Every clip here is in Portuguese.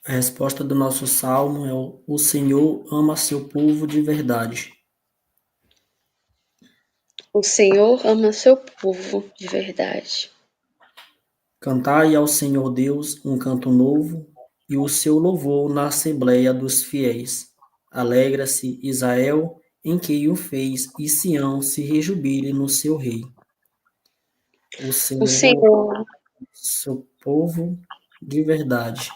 A resposta do nosso salmo é o Senhor ama seu povo de verdade. O Senhor ama seu povo de verdade. Cantai ao Senhor Deus um canto novo e o seu louvor na assembleia dos fiéis. Alegra-se Israel em quem o fez e Sião se rejubile no seu rei. O O Senhor, Senhor, seu povo de verdade.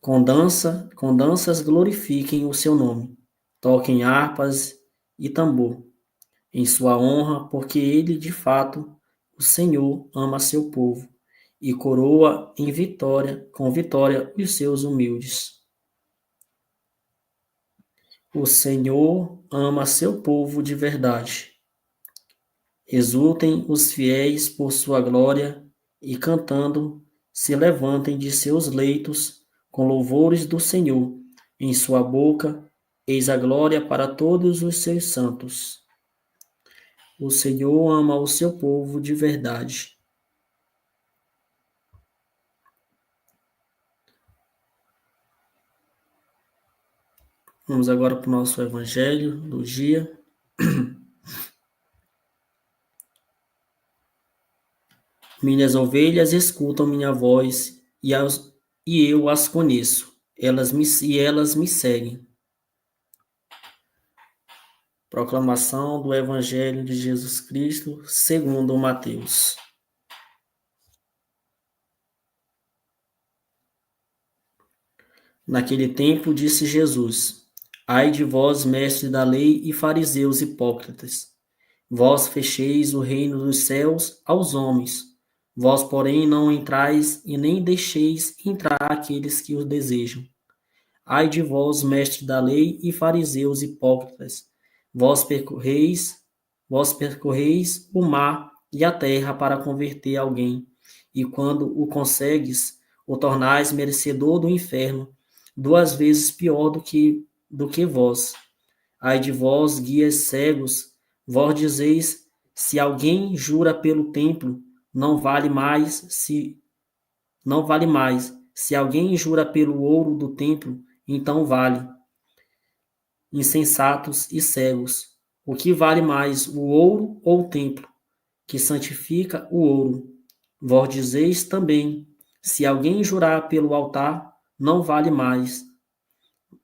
Com danças glorifiquem o seu nome. Toquem harpas e tambor em sua honra, porque ele, de fato, o Senhor ama seu povo e coroa em vitória, com vitória os seus humildes. O Senhor ama seu povo de verdade. Exultem os fiéis por sua glória e cantando se levantem de seus leitos com louvores do Senhor. Em sua boca, eis a glória para todos os seus santos. O Senhor ama o seu povo de verdade. Vamos agora para o nosso evangelho do dia. Minhas ovelhas escutam minha voz e eu as conheço. Elas me seguem. Proclamação do Evangelho de Jesus Cristo, segundo Mateus. Naquele tempo disse Jesus: Ai de vós, mestres da lei e fariseus hipócritas, vós fecheis o reino dos céus aos homens. Vós, porém, não entrais e nem deixeis entrar aqueles que o desejam. Ai de vós, mestres da lei e fariseus hipócritas, vós percorreis, vós percorreis o mar e a terra para converter alguém, e quando o consegues, o tornais merecedor do inferno, duas vezes pior do que vós. Ai de vós, guias cegos, vós dizeis, se alguém jura pelo templo, não vale mais, não vale mais. Se alguém jura pelo ouro do templo, então vale. Insensatos e cegos. O que vale mais, o ouro ou o templo, que santifica o ouro? Vós dizeis também, se alguém jurar pelo altar, não vale mais,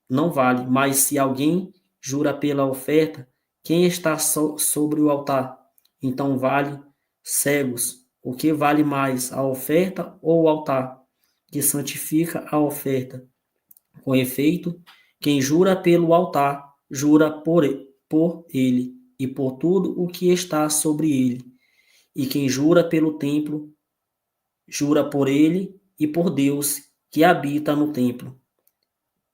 não vale, mas se alguém jura pela oferta, quem está sobre o altar? Então vale. Cegos, o que vale mais, a oferta ou o altar, que santifica a oferta? Com efeito, quem jura pelo altar, jura por ele e por tudo o que está sobre ele. E quem jura pelo templo, jura por ele e por Deus que habita no templo.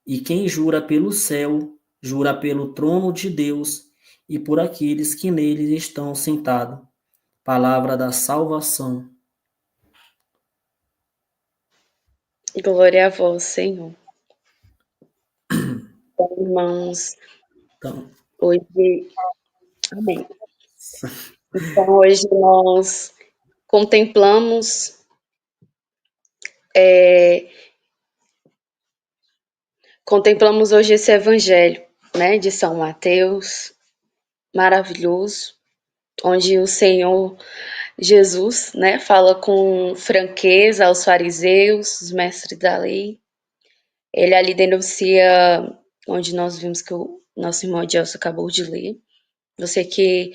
E quem jura pelo céu, jura pelo trono de Deus e por aqueles que nele estão sentados. Palavra da salvação. glória a vós, Senhor. Então, irmãos, Então, hoje, amém. Então, hoje nós contemplamos é, contemplamos hoje esse evangelho, né, de São Mateus, maravilhoso, onde o Senhor Jesus, né, fala com franqueza aos fariseus, os mestres da lei. Ele ali denuncia, onde nós vimos que o nosso irmão Gelson acabou de ler. Você que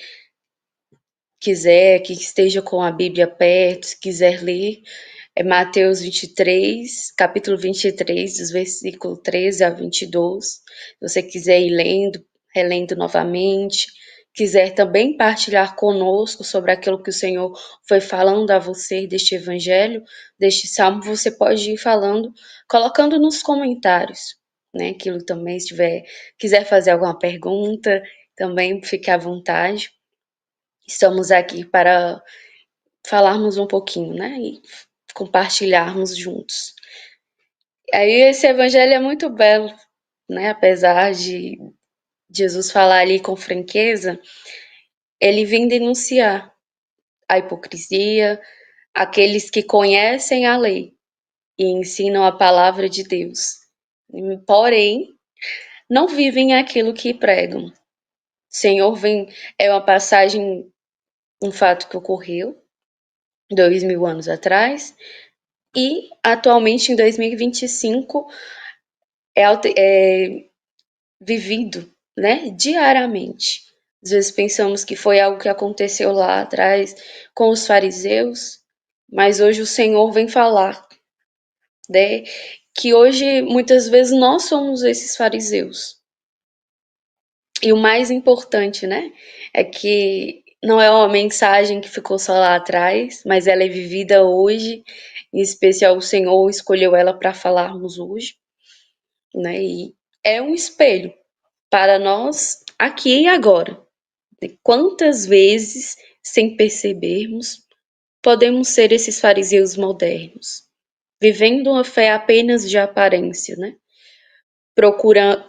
quiser, que esteja com a Bíblia perto, se quiser ler, é Mateus 23, capítulo 23, dos versículos 13 a 22. Se você quiser ir lendo, relendo novamente, quiser também partilhar conosco sobre aquilo que o Senhor foi falando a você deste evangelho, deste salmo, você pode ir falando, colocando nos comentários, né? Aquilo também, se tiver, quiser fazer alguma pergunta, também fique à vontade. Estamos aqui para falarmos um pouquinho, né? E compartilharmos juntos. Aí esse evangelho é muito belo, né? Apesar de Jesus falar ali com franqueza, ele vem denunciar a hipocrisia, aqueles que conhecem a lei, e ensinam a palavra de Deus, porém não vivem aquilo que pregam. Senhor vem, é uma passagem, um fato que ocorreu 2000 anos atrás, e atualmente em 2025 é vivido, né, diariamente. Às vezes pensamos que foi algo que aconteceu lá atrás com os fariseus, mas hoje o Senhor vem falar, né, que hoje muitas vezes nós somos esses fariseus. E o mais importante, né, é que não é uma mensagem que ficou só lá atrás, mas ela é vivida hoje, em especial o Senhor escolheu ela para falarmos hoje, né, e é um espelho para nós aqui e agora. Quantas vezes, sem percebermos, podemos ser esses fariseus modernos, vivendo uma fé apenas de aparência, né?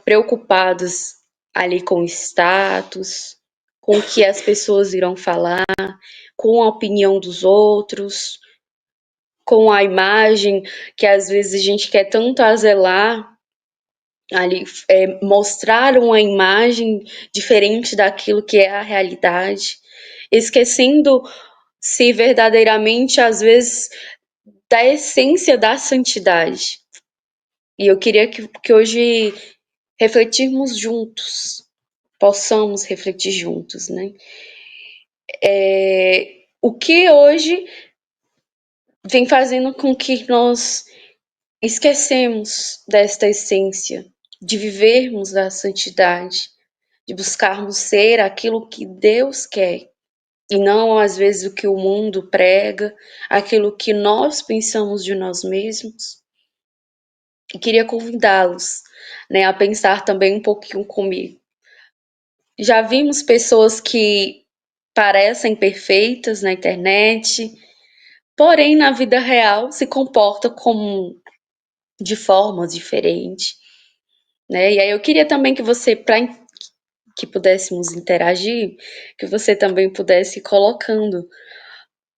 Preocupados ali com status, com o que as pessoas irão falar, com a opinião dos outros, com a imagem que às vezes a gente quer tanto azelar, ali mostrar uma imagem diferente daquilo que é a realidade, esquecendo se verdadeiramente às vezes da essência da santidade. E eu queria que hoje refletirmos juntos, possamos refletir juntos, né? O que hoje vem fazendo com que nós esquecemos desta essência, de vivermos a santidade, de buscarmos ser aquilo que Deus quer, e não às vezes o que o mundo prega, aquilo que nós pensamos de nós mesmos. E queria convidá-los, né, a pensar também um pouquinho comigo. Já vimos pessoas que parecem perfeitas na internet, porém na vida real se comportam como de forma diferente, né? E aí eu queria também que você, para que pudéssemos interagir, que você também pudesse ir colocando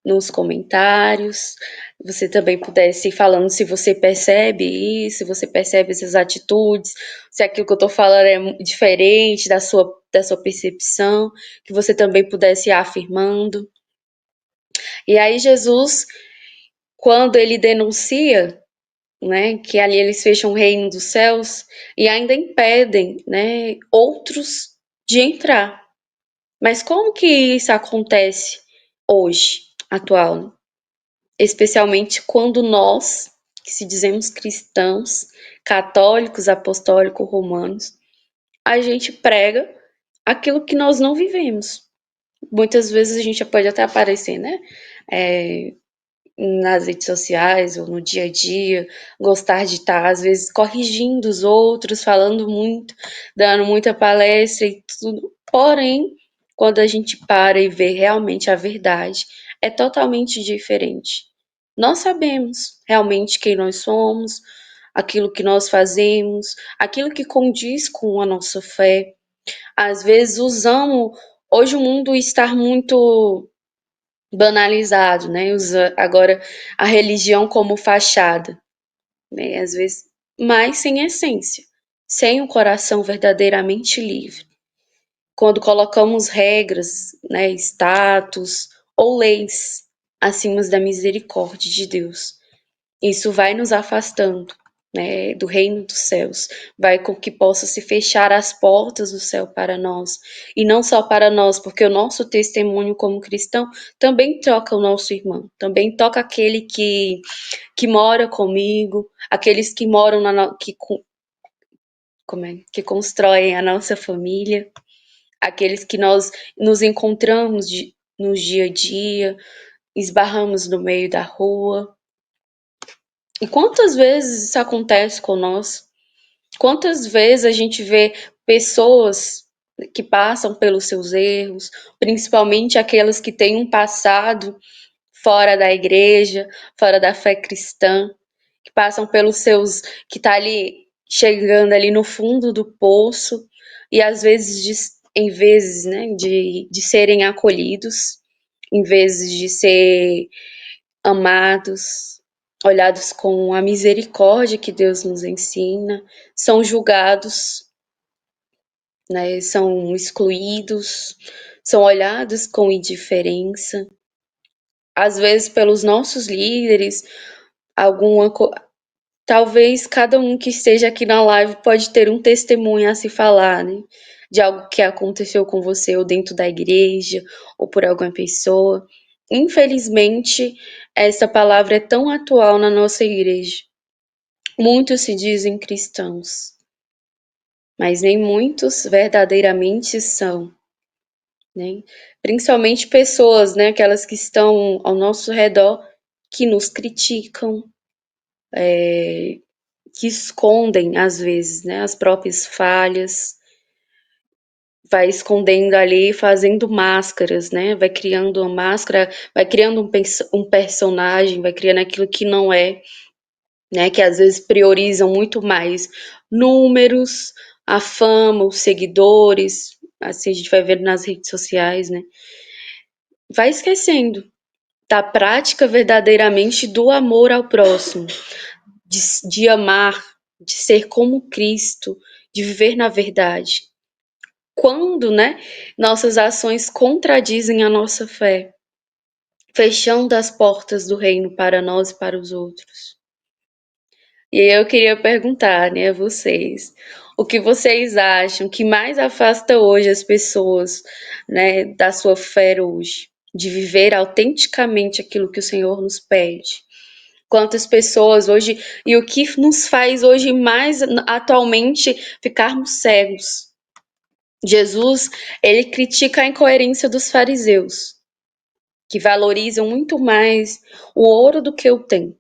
nos comentários, você também pudesse ir falando se você percebe isso, se você percebe essas atitudes, se aquilo que eu tô falando é diferente da sua percepção, que você também pudesse ir afirmando. E aí Jesus, quando ele denuncia, né, que ali eles fecham o reino dos céus e ainda impedem, né, outros de entrar. Mas como que isso acontece hoje, atual? Especialmente quando nós, que se dizemos cristãos, católicos, apostólicos, romanos, a gente prega aquilo que nós não vivemos. Muitas vezes a gente pode até aparecer, né? Nas redes sociais ou no dia a dia, gostar de estar, às vezes, corrigindo os outros, falando muito, dando muita palestra e tudo. Porém, quando a gente para e vê realmente a verdade, é totalmente diferente. Nós sabemos realmente quem nós somos, aquilo que nós fazemos, aquilo que condiz com a nossa fé. Às vezes usamos. Hoje o mundo está muito banalizado, né? Usa agora a religião como fachada, né? Às vezes, mas sem essência, sem um coração verdadeiramente livre. Quando colocamos regras, né, status ou leis acima da misericórdia de Deus, isso vai nos afastando, né, do reino dos céus, vai com que possa se fechar as portas do céu para nós, e não só para nós, porque o nosso testemunho como cristão também toca o nosso irmão, também toca aquele que mora comigo, aqueles que moram que constroem a nossa família, aqueles que nós nos encontramos no dia a dia, esbarramos no meio da rua. E quantas vezes isso acontece conosco? Quantas vezes a gente vê pessoas que passam pelos seus erros, principalmente aquelas que têm um passado fora da igreja, fora da fé cristã, que passam pelos seus, que tá ali chegando ali no fundo do poço e às vezes em vezes, né, de serem acolhidos, em vezes de ser amados, olhados com a misericórdia que Deus nos ensina, são julgados, né, são excluídos, são olhados com indiferença, às vezes pelos nossos líderes, alguma talvez cada um que esteja aqui na live pode ter um testemunho a se falar, né? De algo que aconteceu com você ou dentro da igreja ou por alguma pessoa. Infelizmente, essa palavra é tão atual na nossa igreja. Muitos se dizem cristãos, mas nem muitos verdadeiramente são, né? Principalmente pessoas, né, aquelas que estão ao nosso redor, que nos criticam, que escondem, às vezes, né, as próprias falhas, vai escondendo ali, fazendo máscaras, né? Vai criando uma máscara, vai criando um personagem, vai criando aquilo que não é, né? Que às vezes priorizam muito mais números, a fama, os seguidores, assim a gente vai ver nas redes sociais, né? Vai esquecendo da prática verdadeiramente do amor ao próximo, de amar, de ser como Cristo, de viver na verdade. Quando, né, nossas ações contradizem a nossa fé, fechando as portas do reino para nós e para os outros. E eu queria perguntar, né, a vocês, o que vocês acham que mais afasta hoje as pessoas, né, da sua fé hoje, de viver autenticamente aquilo que o Senhor nos pede? Quantas pessoas hoje, e o que nos faz hoje mais atualmente ficarmos cegos? Jesus, ele critica a incoerência dos fariseus, que valorizam muito mais o ouro do que o templo,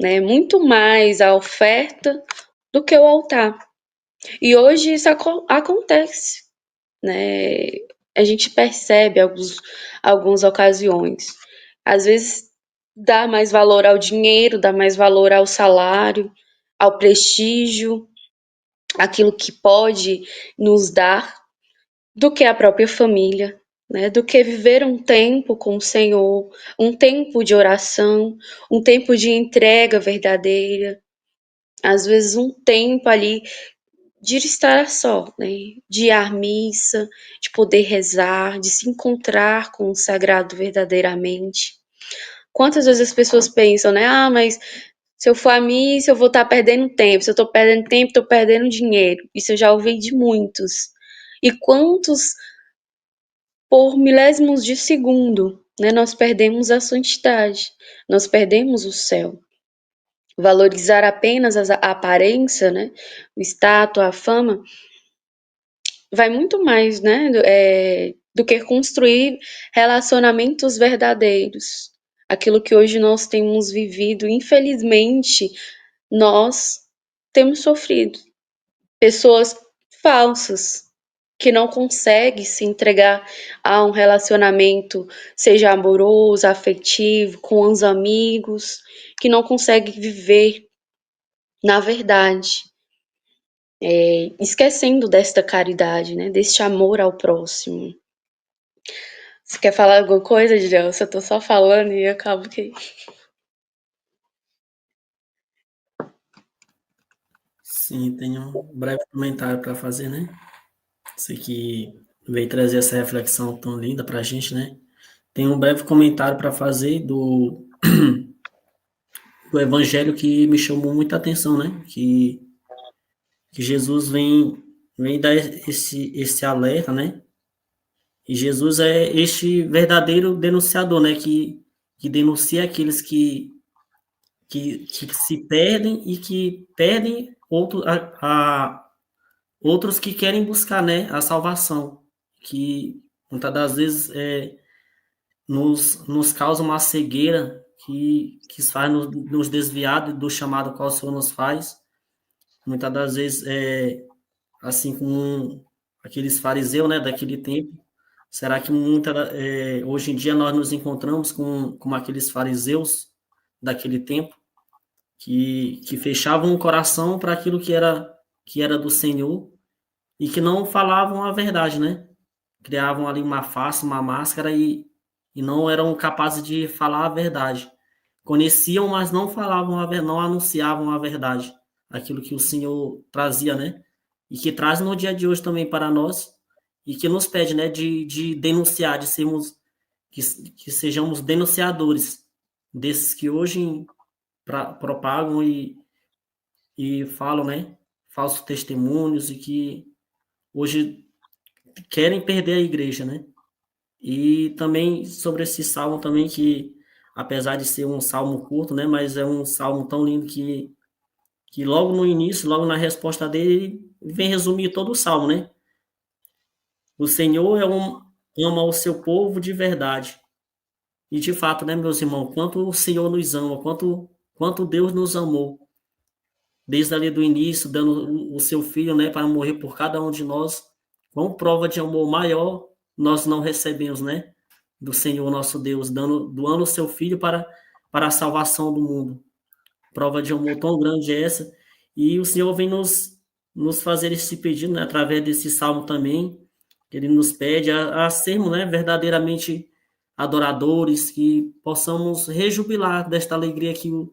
né? Muito mais a oferta do que o altar. E hoje isso acontece, né? A gente percebe algumas ocasiões. Às vezes dá mais valor ao dinheiro, dá mais valor ao salário, ao prestígio, aquilo que pode nos dar, do que a própria família, né? Do que viver um tempo com o Senhor, um tempo de oração, um tempo de entrega verdadeira, às vezes um tempo ali de estar a só, né? De ir à missa, de poder rezar, de se encontrar com o sagrado verdadeiramente. Quantas vezes as pessoas pensam, né? Ah, mas se eu for à missa, eu vou estar perdendo tempo. Se eu estou perdendo tempo, estou perdendo dinheiro. Isso eu já ouvi de muitos. E quantos por milésimos de segundo, né, nós perdemos a santidade, nós perdemos o céu. Valorizar apenas a aparência, né, o status, a fama, vai muito mais, né, do que construir relacionamentos verdadeiros. Aquilo que hoje nós temos vivido, infelizmente, nós temos sofrido. Pessoas falsas, que não consegue se entregar a um relacionamento, seja amoroso, afetivo, com os amigos, que não consegue viver na verdade, esquecendo desta caridade, né, deste amor ao próximo. Você quer falar alguma coisa, Dilson? Eu tô só falando e acabo que... Sim, tenho um breve comentário para fazer, né? Você que veio trazer essa reflexão tão linda para a gente, né? Tem um breve comentário para fazer do evangelho que me chamou muita atenção, né? Que Jesus vem dar esse alerta, né? E Jesus é este verdadeiro denunciador, né? Que denuncia aqueles que se perdem e que perdem outros que querem buscar, né? A salvação. Que muitas das vezes nos causa uma cegueira que faz nos desviar do chamado qual o Senhor nos faz. Muitas das vezes, assim como aqueles fariseus, né, daquele tempo, será que hoje em dia nós nos encontramos com aqueles fariseus daquele tempo que fechavam o coração para aquilo que era do Senhor e que não falavam a verdade, né? Criavam ali uma face, uma máscara e não eram capazes de falar a verdade. conheciam, mas não falavam, não anunciavam a verdade, aquilo que o Senhor trazia, né? E que traz no dia de hoje também para nós, e que nos pede, né, de denunciar, de sermos, que sejamos denunciadores desses que hoje propagam e falam, né, falsos testemunhos e que hoje querem perder a igreja, né? E também sobre esse salmo também que, apesar de ser um salmo curto, né, mas é um salmo tão lindo que logo no início, logo na resposta dele, ele vem resumir todo o salmo, né? O Senhor ama o seu povo de verdade. E de fato, né, meus irmãos, quanto o Senhor nos ama, quanto Deus nos amou, desde ali do início, dando o seu filho, né, para morrer por cada um de nós, com prova de amor maior nós não recebemos, né, do Senhor nosso Deus, doando o seu filho para a salvação do mundo. Prova de amor tão grande é essa, e o Senhor vem nos fazer esse pedido, né, através desse salmo também, que ele nos pede a sermos, né, verdadeiramente adoradores, que possamos rejubilar desta alegria que o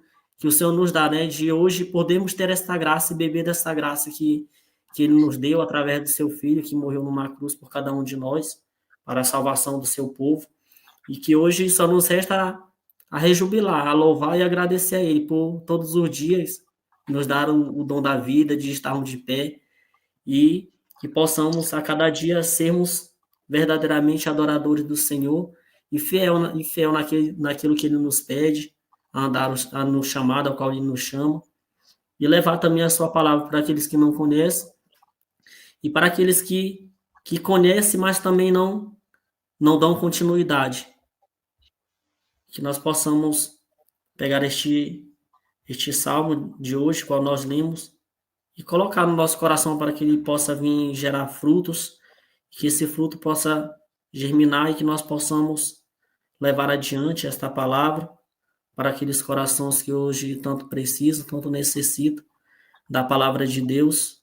Senhor nos dá, né, de hoje podemos ter esta graça e beber dessa graça que Ele nos deu através do Seu Filho, que morreu numa cruz por cada um de nós, para a salvação do Seu povo, e que hoje só nos resta a rejubilar, a louvar e agradecer a Ele por todos os dias nos dar o dom da vida, de estarmos de pé e que possamos a cada dia sermos verdadeiramente adoradores do Senhor e fiel naquilo que Ele nos pede, a andar no chamado ao qual Ele nos chama, e levar também a Sua palavra para aqueles que não conhecem e para aqueles que conhecem, mas também não dão continuidade. Que nós possamos pegar este salmo de hoje, qual nós lemos, e colocar no nosso coração para que ele possa vir gerar frutos, que esse fruto possa germinar e que nós possamos levar adiante esta palavra para aqueles corações que hoje tanto precisam, tanto necessitam da palavra de Deus,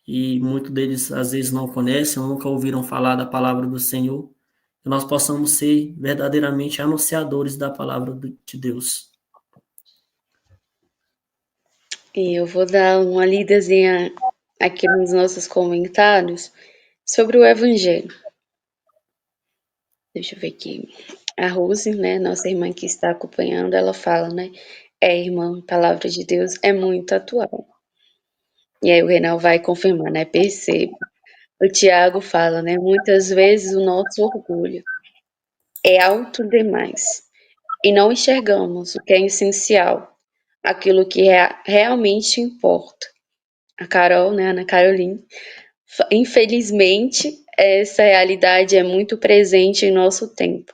e muitos deles às vezes não conhecem ou nunca ouviram falar da palavra do Senhor, que nós possamos ser verdadeiramente anunciadores da palavra de Deus. E eu vou dar uma lidazinha aqui nos nossos comentários sobre o Evangelho. Deixa eu ver aqui. A Rose, né, nossa irmã que está acompanhando, ela fala, né? Irmã, a palavra de Deus é muito atual. E aí o Renal vai confirmar, né? Perceba. O Tiago fala, né? Muitas vezes o nosso orgulho é alto demais e não enxergamos o que é essencial, aquilo que realmente importa. A Carol, né, Ana Caroline, infelizmente, essa realidade é muito presente em nosso tempo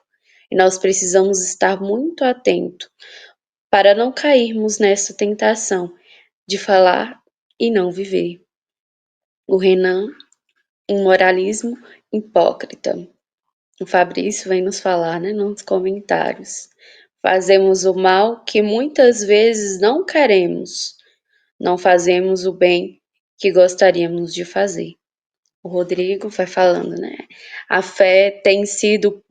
e nós precisamos estar muito atentos para não cairmos nessa tentação de falar e não viver. O Renan, um moralismo hipócrita. O Fabrício vem nos falar, né, nos comentários. Fazemos o mal que muitas vezes não queremos. Não fazemos o bem que gostaríamos de fazer. O Rodrigo vai falando, né? A fé tem sido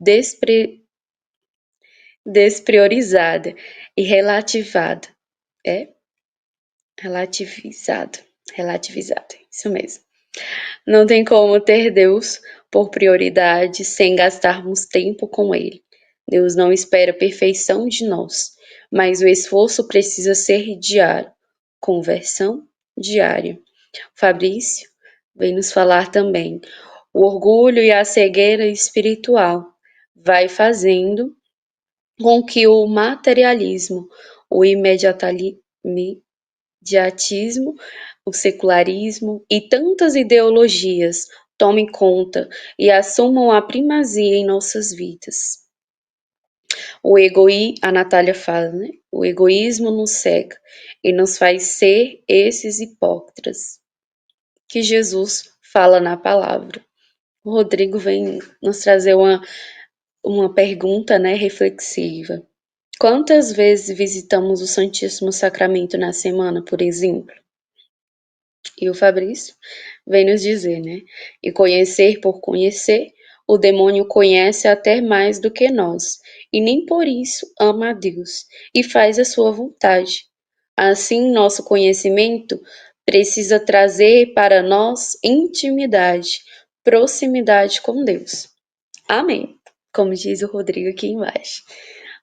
despriorizada e relativada. É? Relativizada, isso mesmo. Não tem como ter Deus por prioridade sem gastarmos tempo com Ele. Deus não espera perfeição de nós, mas o esforço precisa ser diário. Conversão diária. Fabrício vem nos falar também. O orgulho e a cegueira espiritual vai fazendo com que o materialismo, o imediatismo, o secularismo e tantas ideologias tomem conta e assumam a primazia em nossas vidas. A Natália fala, né? O egoísmo nos cega e nos faz ser esses hipócritas que Jesus fala na palavra. O Rodrigo vem nos trazer uma pergunta, né, reflexiva. Quantas vezes visitamos o Santíssimo Sacramento na semana, por exemplo? E o Fabrício vem nos dizer, né? E conhecer por conhecer, o demônio conhece até mais do que nós e nem por isso ama a Deus e faz a sua vontade. Assim, nosso conhecimento precisa trazer para nós intimidade, proximidade com Deus. Amém. Como diz o Rodrigo aqui embaixo.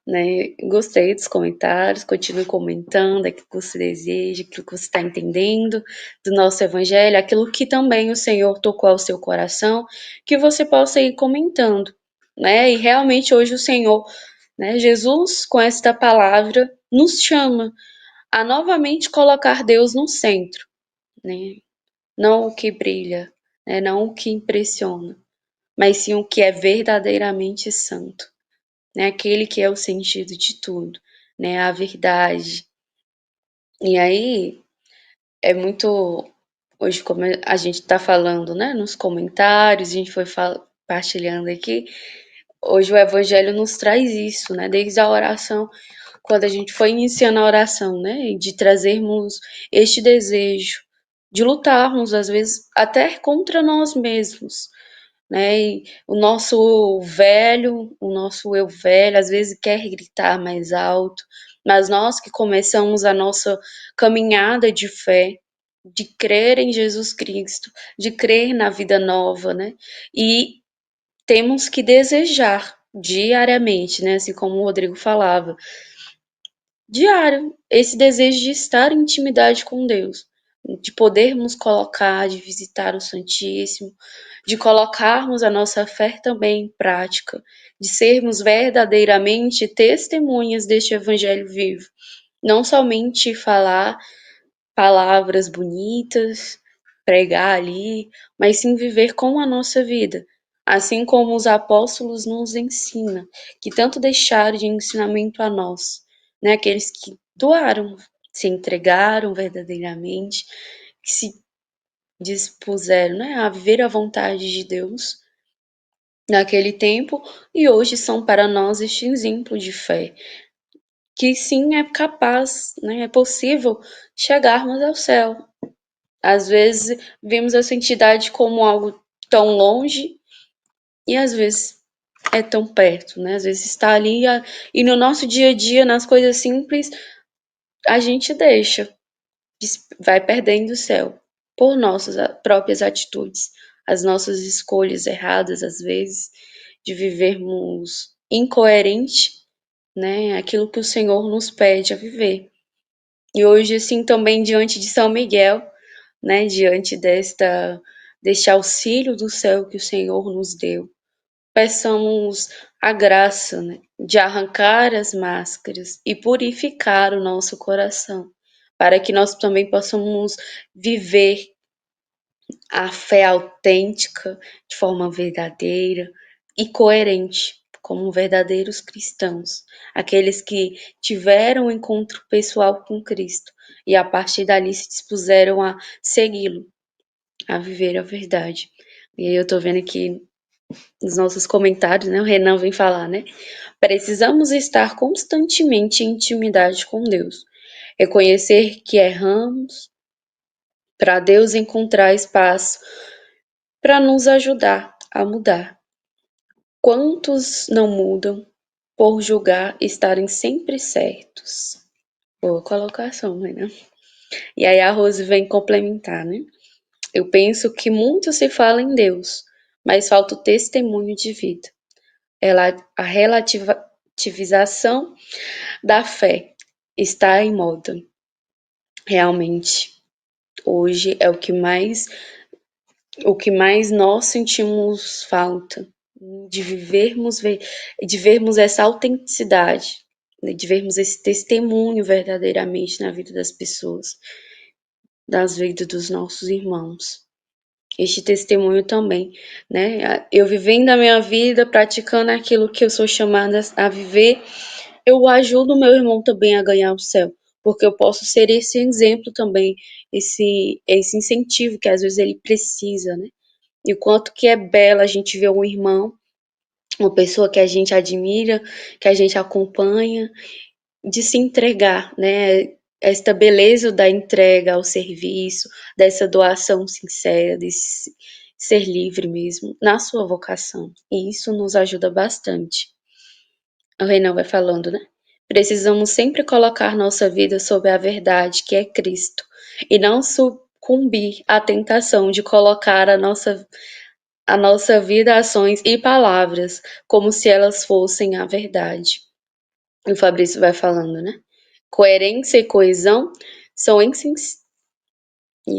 Né? Gostei dos comentários, continue comentando aquilo que você deseja, aquilo que você está entendendo do nosso evangelho, aquilo que também o Senhor tocou ao seu coração, que você possa ir comentando, né? E realmente hoje o Senhor, né, Jesus, com esta palavra, nos chama a novamente colocar Deus no centro, né? Não o que brilha, né? Não o que impressiona, mas sim o que é verdadeiramente santo, né? Aquele que é o sentido de tudo, né? A verdade. E aí é muito hoje como a gente está falando, né? Nos comentários, a gente foi partilhando aqui. Hoje o Evangelho nos traz isso, né? Desde a oração, quando a gente foi iniciando a oração, né? De trazermos este desejo, de lutarmos às vezes até contra nós mesmos, né? E o nosso eu velho, às vezes quer gritar mais alto, mas nós que começamos a nossa caminhada de fé, de crer em Jesus Cristo, de crer na vida nova, né? E temos que desejar diariamente, né? Assim como o Rodrigo falava, diário, esse desejo de estar em intimidade com Deus, de podermos colocar, de visitar o Santíssimo, de colocarmos a nossa fé também em prática, de sermos verdadeiramente testemunhas deste Evangelho vivo. Não somente falar palavras bonitas, pregar ali, mas sim viver com a nossa vida. Assim como os apóstolos nos ensinam, que tanto deixaram de ensinamento a nós, né? Aqueles que doaram, se entregaram verdadeiramente, que se dispuseram, né, a viver a vontade de Deus naquele tempo e hoje são para nós este exemplo de fé, que sim é capaz, né, é possível chegarmos ao céu. Às vezes vemos essa entidade como algo tão longe e às vezes é tão perto, né? Às vezes está ali e no nosso dia a dia, nas coisas simples, a gente deixa, vai perdendo o céu por nossas próprias atitudes, as nossas escolhas erradas, às vezes, de vivermos incoerente, né? Aquilo que o Senhor nos pede a viver. E hoje, assim, também diante de São Miguel, né? Diante deste auxílio do céu que o Senhor nos deu, peçamos a graça, né, de arrancar as máscaras e purificar o nosso coração, para que nós também possamos viver a fé autêntica de forma verdadeira e coerente, como verdadeiros cristãos, aqueles que tiveram um encontro pessoal com Cristo e a partir dali se dispuseram a segui-lo, a viver a verdade. E aí eu tô vendo aqui nos nossos comentários, né? O Renan vem falar, né? Precisamos estar constantemente em intimidade com Deus, reconhecer que erramos, para Deus encontrar espaço para nos ajudar a mudar. Quantos não mudam por julgar estarem sempre certos? Boa colocação, Renan. E aí a Rose vem complementar, né? Eu penso que muito se fala em Deus, mas falta o testemunho de vida. A relativização da fé está em moda. Realmente, hoje é o que mais nós sentimos falta de vermos essa autenticidade, né, de vermos esse testemunho verdadeiramente na vida das pessoas, das vidas dos nossos irmãos. Este testemunho também, né? Eu vivendo a minha vida, praticando aquilo que eu sou chamada a viver, eu ajudo o meu irmão também a ganhar o céu, porque eu posso ser esse exemplo também, esse incentivo que às vezes ele precisa, né? E o quanto que é belo a gente ver um irmão, uma pessoa que a gente admira, que a gente acompanha, de se entregar, né? Esta beleza da entrega ao serviço, dessa doação sincera, desse ser livre mesmo, na sua vocação. E isso nos ajuda bastante. O Reinão vai falando, né? Precisamos sempre colocar nossa vida sob a verdade, que é Cristo, e não sucumbir à tentação de colocar a nossa vida, ações e palavras como se elas fossem a verdade. E o Fabrício vai falando, né? Coerência e coesão são,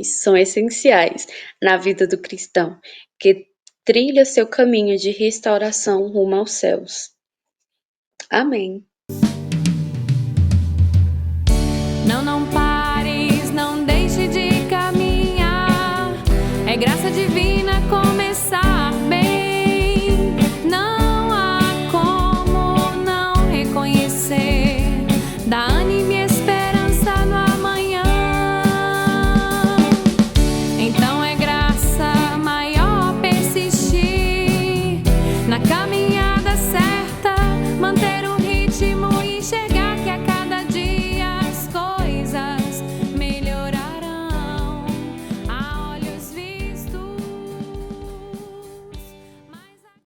são essenciais na vida do cristão, que trilha seu caminho de restauração rumo aos céus. Amém. Não pares, não deixe de caminhar. É graça divina como